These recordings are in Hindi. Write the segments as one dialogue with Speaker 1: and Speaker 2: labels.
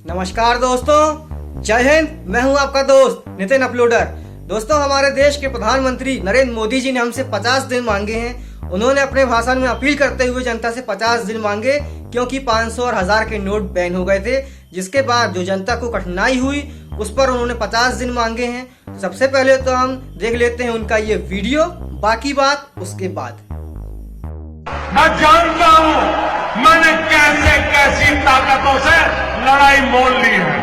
Speaker 1: नमस्कार दोस्तों, जय हिंद। मैं हूं आपका दोस्त नितिन अपलोडर। दोस्तों, हमारे देश के प्रधानमंत्री नरेंद्र मोदी जी ने हमसे 50 दिन मांगे हैं। उन्होंने अपने भाषण में अपील करते हुए जनता से 50 दिन मांगे, क्योंकि 500 और 1000 के नोट बैन हो गए थे, जिसके बाद जो जनता को कठिनाई हुई उस पर उन्होंने 50 दिन मांगे हैं। तो सबसे पहले तो हम देख लेते हैं उनका ये वीडियो, बाकी बात उसके बाद।
Speaker 2: मैं जानता हूं मैंने कैसे कैसी ताकतों से लड़ाई मोल ली है।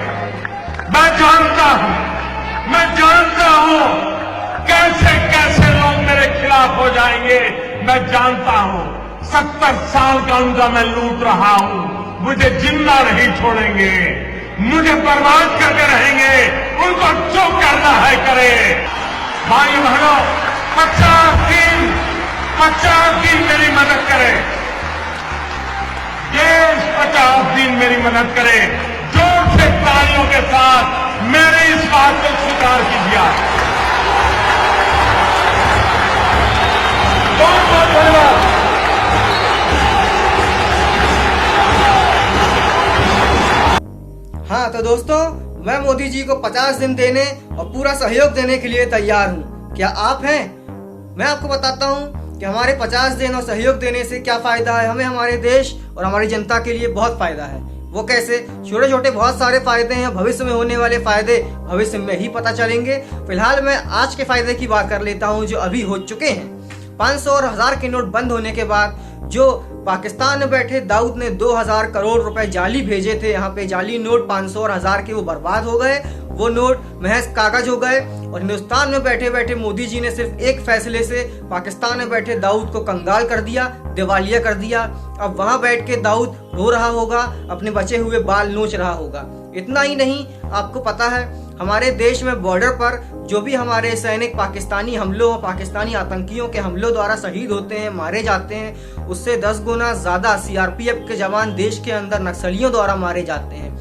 Speaker 2: मैं जानता हूं कैसे कैसे लोग मेरे खिलाफ हो जाएंगे। मैं जानता हूं 70 साल का उनका मैं लूट रहा हूं। मुझे जिंदा नहीं छोड़ेंगे, मुझे बर्बाद करके रहेंगे। उनको जो करना है करे। भाई बहनों, 50 दिन मेरी मदद करें। देश 50 दिन मेरी मदद करे। जोर से तालियों के साथ मेरे इस बात को स्वीकार कीजिए। बहुत बहुत धन्यवाद।
Speaker 1: हाँ तो दोस्तों, मैं मोदी जी को 50 दिन देने और पूरा सहयोग देने के लिए तैयार हूँ। क्या आप हैं? मैं आपको बताता हूँ कि हमारे 50 दिन और सहयोग देने से क्या फायदा है। हमें हमारे देश और हमारी जनता के लिए बहुत फायदा है। वो कैसे? छोटे छोटे बहुत सारे फायदे हैं। भविष्य में होने वाले फायदे भविष्य में ही पता चलेंगे। फिलहाल मैं आज के फायदे की बात कर लेता हूँ जो अभी हो चुके हैं। 500 और 1000 के नोट बंद होने के बाद जो पाकिस्तान में बैठे दाऊद ने 2000 करोड़ रुपए जाली भेजे थे, यहाँ पे जाली नोट 500 और 1000 के वो बर्बाद हो गए। वो नोट महज कागज हो गए। और हिंदुस्तान में बैठे बैठे मोदी जी ने सिर्फ एक फैसले से पाकिस्तान में बैठे दाऊद को कंगाल कर दिया, दिवालिया कर दिया। अब वहां बैठ के दाऊद रो रहा होगा, अपने बचे हुए बाल नोच रहा होगा। इतना ही नहीं, आपको पता है हमारे देश में बॉर्डर पर जो भी हमारे सैनिक पाकिस्तानी हमलों, पाकिस्तानी आतंकियों के हमलों द्वारा शहीद होते हैं, मारे जाते हैं, उससे 10 गुना ज्यादा सीआरपीएफ के जवान देश के अंदर नक्सलियों द्वारा मारे जाते हैं।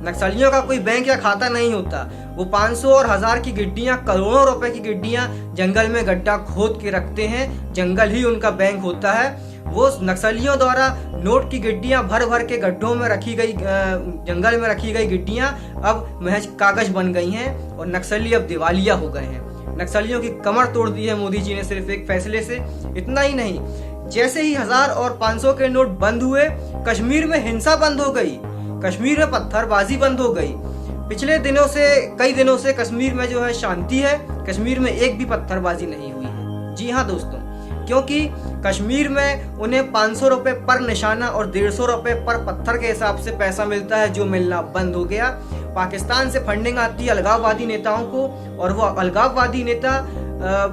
Speaker 1: नक्सलियों का कोई बैंक या खाता नहीं होता। वो 500 और 1000 की गिड्डियां, करोड़ों रुपए की गिड्डियां जंगल में गड्ढा खोद के रखते हैं। जंगल ही उनका बैंक होता है। वो नक्सलियों द्वारा नोट की गिड्डियां भर भर के गड्ढों में रखी गई, जंगल में रखी गई गिड्डियां अब महज कागज बन गई हैं और नक्सली अब दिवालिया हो गए हैं। नक्सलियों की कमर तोड़ दी है मोदी जी ने सिर्फ एक फैसले से। इतना ही नहीं, जैसे ही 1000 और 500 के नोट बंद हुए, कश्मीर में हिंसा बंद हो गई। कश्मीर में पत्थरबाजी बंद हो गई। पिछले कई दिनों से कश्मीर में जो है शांति है। कश्मीर में एक भी पत्थरबाजी नहीं हुई है। जी हाँ दोस्तों, क्योंकि कश्मीर में उन्हें 500 रुपए पर निशाना और 150 रुपए पर पत्थर के हिसाब से पैसा मिलता है, जो मिलना बंद हो गया। पाकिस्तान से फंडिंग आती है अलगाववादी नेताओं को, और वो अलगाववादी नेता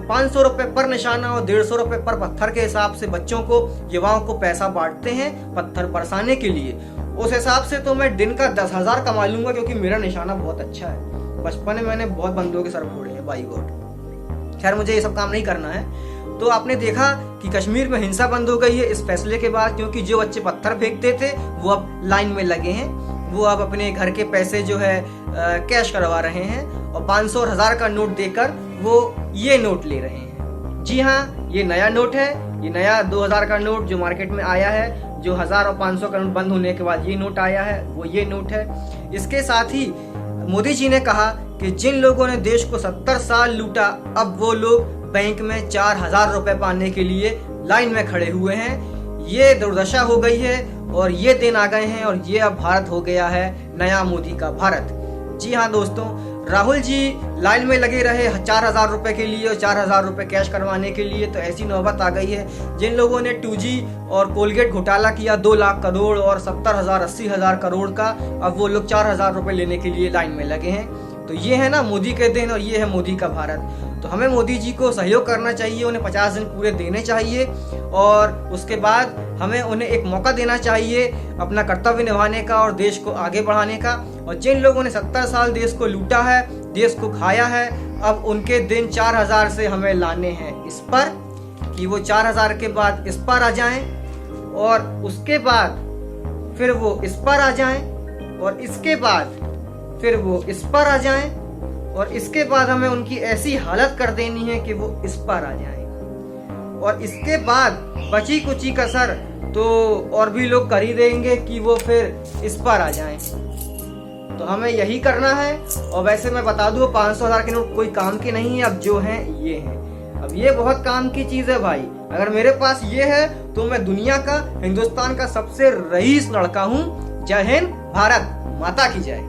Speaker 1: 500 रुपए पर निशाना और 150 रुपए पर पत्थर के हिसाब से बच्चों को, युवाओं को पैसा बांटते हैं पत्थर बरसाने के लिए। उस हिसाब से तो मैं दिन का 10,000 कमा लूंगा, क्योंकि मेरा निशाना बहुत अच्छा है। बचपन में मैंने बहुत बंदों के सर फोड़े हैं, बाई गॉड। खैर, मुझे ये सब काम नहीं करना है। तो आपने देखा कि कश्मीर में हिंसा बंद हो गई है इस फैसले के बाद, क्योंकि जो बच्चे पत्थर फेंकते थे वो अब लाइन में लगे हैं। वो अब अपने घर के पैसे जो है कैश करवा रहे हैं, और 500 और 1000 का नोट देकर वो ये नोट ले रहे हैं। जी हाँ, ये नया नोट है। ये नया 2000 का नोट जो मार्केट में आया है, जो 1000 और 500 का नोट बंद होने के बाद ये नोट आया है, वो ये नोट है। इसके साथ ही मोदी जी ने कहा कि जिन लोगों ने देश को 70 साल लूटा, अब वो लोग बैंक में 4000 रुपए पाने के लिए लाइन में खड़े हुए हैं। ये दुर्दशा हो गई है और ये दिन आ गए हैं, और ये अब भारत हो गया है नया मोदी का भारत। जी हाँ दोस्तों, राहुल जी लाइन में लगे रहे 4000 रुपए के लिए और 4000 रुपए कैश करवाने के लिए। तो ऐसी नौबत आ गई है, जिन लोगों ने 2G और कोलगेट घोटाला किया 2 लाख करोड़ और 70,000 80,000 करोड़ का, अब वो लोग 4000 रुपए लेने के लिए लाइन में लगे हैं। तो ये है ना मोदी के दिन, और ये है मोदी का भारत। तो हमें मोदी जी को सहयोग करना चाहिए, उन्हें 50 दिन पूरे देने चाहिए, और उसके बाद हमें उन्हें एक मौका देना चाहिए अपना कर्तव्य निभाने का और देश को आगे बढ़ाने का। और जिन लोगों ने 70 साल देश को लूटा है, देश को खाया है, अब उनके दिन 4000 से हमें लाने हैं इस पर, कि वो 4000 के बाद इस पर आ जाएं, और उसके बाद फिर वो इस पर आ जाएं, और इसके बाद फिर वो इस पर आ जाएं, और इसके बाद हमें उनकी ऐसी हालत कर देनी है कि वो इस पर आ जाएं। और इसके बाद बची कुची कसर तो और भी लोग कर ही देंगे कि वो फिर इस पर आ जाएं। तो हमें यही करना है। और वैसे मैं बता दूं 500,000 के नोट कोई काम के नहीं है, अब जो हैं ये हैं। अब ये बहुत काम की चीज है भाई। अगर मेरे पास ये है तो मैं दुनिया का, हिंदुस्तान का सबसे रईस लड़का हूँ। जय हिंद, भारत माता की जय।